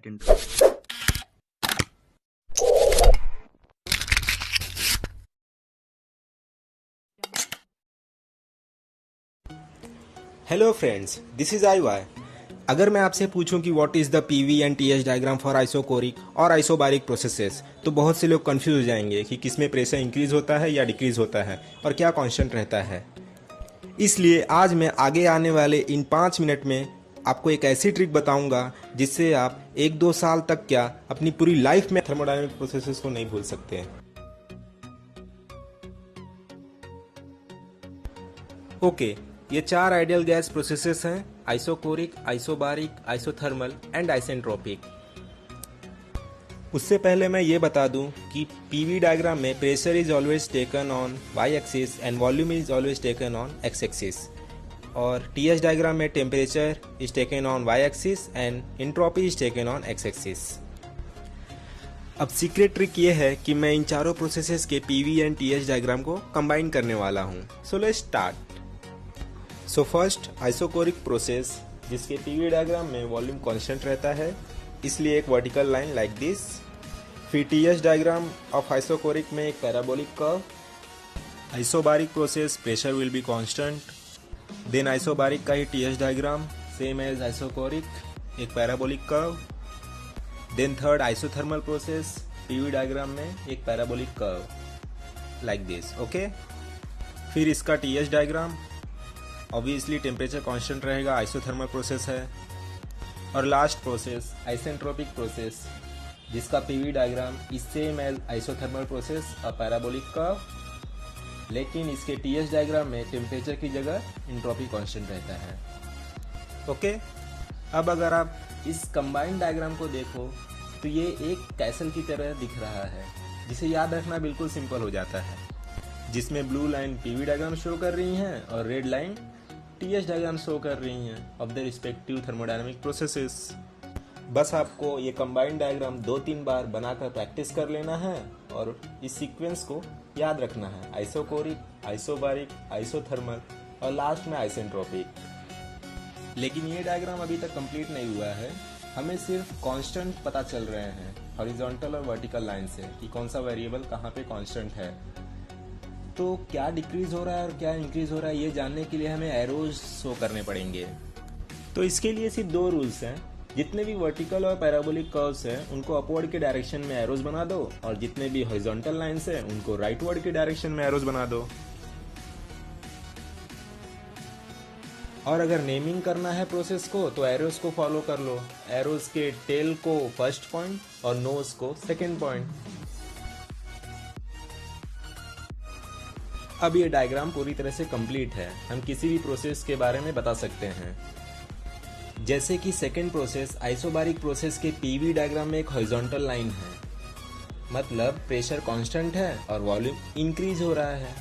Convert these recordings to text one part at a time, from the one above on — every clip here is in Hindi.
intro. Hello friends, this is IY। अगर मैं आपसे पूछूं कि what is the PV and TH diagram for isochoric और आइसोबारिक प्रोसेसेस, तो बहुत से लोग कंफ्यूज हो जाएंगे कि किसमें प्रेशर इंक्रीज होता है या डिक्रीज होता है और क्या कांस्टेंट रहता है। इसलिए आज मैं आगे आने वाले इन 5 मिनट में आपको एक ऐसी ट्रिक बताऊंगा जिससे आप 1-2 साल तक क्या अपनी पूरी लाइफ में थर्मोडायनेमिक प्रोसेसेस को नहीं भूल सकते हैं। ओके, ये 4 आइडियल गैस प्रोसेसेस हैं: isochoric, isobaric, isothermal and isentropic. उससे पहले मैं ये बता दूं कि PV डायग्राम में pressure is always taken on Y axis and volume is always taken on X axis, और TH डायग्राम में temperature is taken on Y axis and entropy is taken on X axis. अब सीक्रेट ट्रिक ये है कि मैं इन चारों प्रोसेसेस के PV एंड TH डायग्राम को कंबाइन करने वाला हूँ। So let's start. So first, isochoric process, जिसके PV डायग्राम में वॉल्यूम कांस्टेंट रहता है, इसलिए एक वर्टिकल लाइन लाइक दिस। फिर TH डायग्राम ऑफ आइसोकोरिक में एक parabolic curve. Isobaric process, pressure will be constant. Then isobaric का ही TH diagram same as isochoric, एक parabolic curve. Then third, isothermal process, PV diagram में एक parabolic curve like this. Okay, फिर इसका TH diagram, obviously temperature constant रहेगा, आइसोथर्मल प्रोसेस है। और लास्ट प्रोसेस, आइसेंट्रोपिक प्रोसेस, जिसका PV diagram is same as isothermal process, a parabolic curve, लेकिन इसके TH डायग्राम में टेम्परेचर की जगह एंट्रोपी कांस्टेंट रहता है। ओके, अब अगर आप इस कंबाइंड डायग्राम को देखो तो ये एक कैसल की तरह दिख रहा है, जिसे याद रखना बिल्कुल सिंपल हो जाता है, जिसमें blue line PV diagram show कर रही हैं और red line TH diagram show कर रही हैं of the respective thermodynamic processes. बस आपको ये कंबाइंड डायग्राम 2-3 बार बनाकर प्रैक्टिस कर लेना है और इस सीक्वेंस को याद रखना है: आइसोकोरिक, आइसोबारिक, आइसोथर्मल और लास्ट में आइसेंट्रोपिक। लेकिन ये डायग्राम अभी तक कंप्लीट नहीं हुआ है, हमें सिर्फ कांस्टेंट पता चल रहे हैं हॉरिजॉन्टल और वर्टिकल लाइन से कि कौन सा वेरिएबल कहाँ पे कांस्टेंट है। तो क्या डिक्रीज हो रहा है और क्या इंक्रीज हो रहा है, ये जानने के लिए हमें एरोज शो करने पड़ेंगे। तो इसके लिए सिर्फ 2 रूल्स हैं: जितने भी वर्टिकल और पैराबोलिक कर्व्स हैं उनको अपवर्ड के डायरेक्शन में एरोज बना दो, और जितने भी हॉरिजॉन्टल लाइंस हैं उनको राइटवर्ड के डायरेक्शन में एरोज बना दो। और अगर नेमिंग करना है प्रोसेस को तो एरोज को फॉलो कर लो। एरोज के टेल को फर्स्ट पॉइंट और नोज को सेकेंड पॉइंट। अब ये डायग्राम पूरी तरह से कंप्लीट है, हम किसी भी प्रोसेस के बारे में बता सकते हैं। जैसे कि सेकेंड प्रोसेस, आइसोबारिक प्रोसेस के PV डायग्राम में एक हॉरिजॉन्टल लाइन है, मतलब प्रेशर कांस्टेंट है और वॉल्यूम इंक्रीज हो रहा है।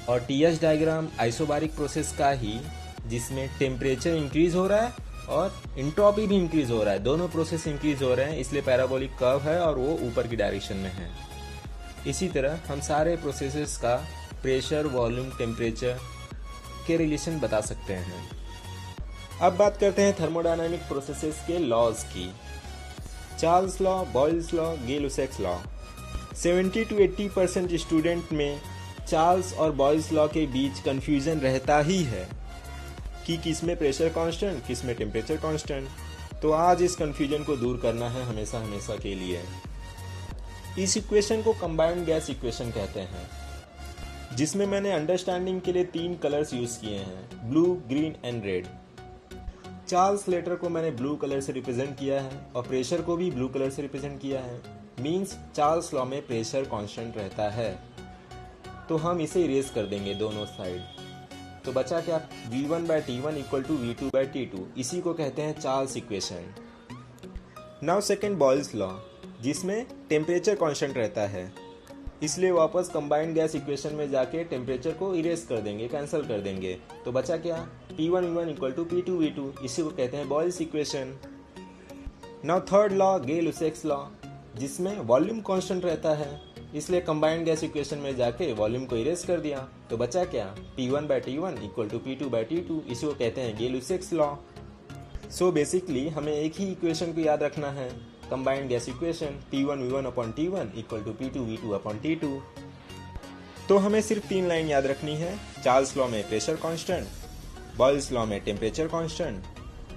और TH डायग्राम आइसोबारिक प्रोसेस का ही, जिसमें टेम्परेचर इंक्रीज हो रहा है और एंट्रोपी भी इंक्रीज हो रहा है, दोनों प्रोसेस इंक्रीज हो रहे हैं, इसलिए पैराबोलिक कर्व है और वो ऊपर की डायरेक्शन में है। इसी तरह हम सारे प्रोसेसेस का प्रेशर, वॉल्यूम, टेम्परेचर के रिलेशन बता सकते हैं। अब बात करते हैं थर्मोडायनामिक प्रोसेसेस के लॉज की। Charles law, Boyle's law, Gay-Lussac's law. 70 to 80% student में चार्ल्स और बॉयल्स लॉ के बीच कंफ्यूजन रहता ही है कि किस में प्रेशर कांस्टेंट, किस में टेम्परेचर कांस्टेंट। तो आज इस कंफ्यूजन को दूर करना है हमेशा हमेशा के लिए। इस इक्वेशन को कंबाइंड गैस इक्वेशन कहते हैं, जिसमें मैंने अंडरस्टैंडिंग के लिए 3 कलर्स यूज किए हैं: blue, green and red. Charles letter को मैंने ब्लू कलर से रिप्रेजेंट किया है और प्रेशर को भी ब्लू कलर से रिप्रेजेंट किया है। मींस चार्ल्स लॉ में प्रेशर कांस्टेंट रहता है, तो हम इसे इरेज कर देंगे दोनों साइड। तो बचा क्या? V1/T1 = V2/T2। इसी को कहते हैं Charles equation. Now second, Boyle's law, जिसमें टेम्परेचर कांस्टेंट रहता है, इसलिए वापस कंबाइंड गैस इक्वेशन में जाके टेम्परेचर को इरेज कर देंगे, कैंसिल कर देंगे। तो बचा क्या? P1V1 = P2V2। इसी को कहते हैं Boyle's equation. Now third law, Gay-Lussac's law, जिसमें वॉल्यूम कांस्टेंट रहता है, इसलिए कंबाइंड गैस इक्वेशन में जाके वॉल्यूम को इरेज कर दिया। तो बचा क्या? P1/T1 = P2/T2। इसी को कहते हैं गे-लुसैक्स लॉ। सो बेसिकली हमें एक ही इक्वेशन को याद रखना है, combined gas equation P1V1/T1 equal to P2V2/T2। तो हमें सिर्फ 3 लाइन याद रखनी है, चार्ल्स लॉ में प्रेशर कांस्टेंट, बॉयल्स लॉ में टेम्परेचर कांस्टेंट,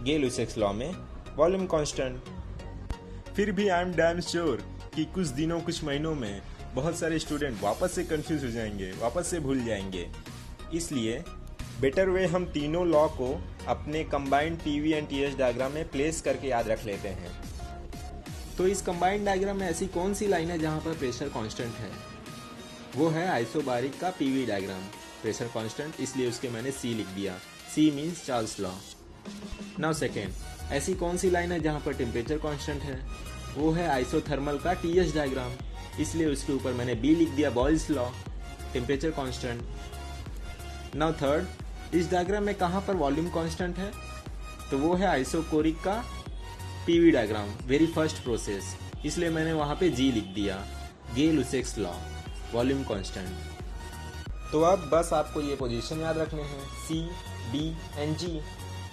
गे-लुसेक्स लॉ में वॉल्यूम कांस्टेंट। फिर भी आई एम डैम श्योर कि कुछ दिनों कुछ महीनों में बहुत सारे स्टूडेंट वापस से कंफ्यूज हो जाएंगे, वापस से भूल जाएंगे। इसलिए बेटर वे हम तीनों लॉ को अपने combined PV and TH diagram में प्लेस करके याद रख लेते हैं। तो इस कंबाइंड डायग्राम में ऐसी कौन सी लाइन है जहां पर प्रेशर कांस्टेंट है? वो है आइसोबारिक का पीवी डायग्राम, प्रेशर कांस्टेंट, इसलिए उसके मैंने सी लिख दिया। C means Charles law. Now second, ऐसी कौन सी लाइन है जहां पर टेम्परेचर कांस्टेंट है? वो है आइसोथर्मल का टीएच डायग्राम, इसलिए उसके ऊपर मैंने बी लिख दिया, Boyle's law, temperature constant. Now third, इस डायग्राम में कहां पर वॉल्यूम कांस्टेंट है? तो वो है आइसोकोरिक का PV diagram, very first process, इसलिए मैंने वहां पे जी लिख दिया, गे-लुसेक्स लॉ, वॉल्यूम कांस्टेंट। तो अब बस आपको ये पोजीशन याद रखने हैं, सी, डी एंड जी,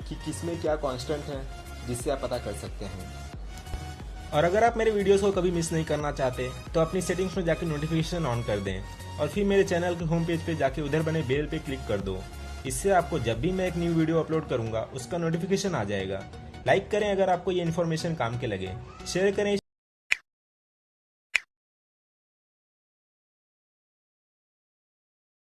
कि किसमें क्या कांस्टेंट है, जिससे आप पता कर सकते हैं। और अगर आप मेरे वीडियोस को कभी मिस नहीं करना चाहते तो अपनी सेटिंग्स में जाकर नोटिफिकेशन ऑन कर दें और फिर मेरे चैनल के होम पेज पे जाके उधर बने बेल पे क्लिक कर दो। इससे आपको जब भी मैं एक न्यू वीडियो अपलोड करूंगा उसका नोटिफिकेशन आ जाएगा। लाइक करें अगर आपको ये इन्फॉर्मेशन काम के लगे, शेयर करें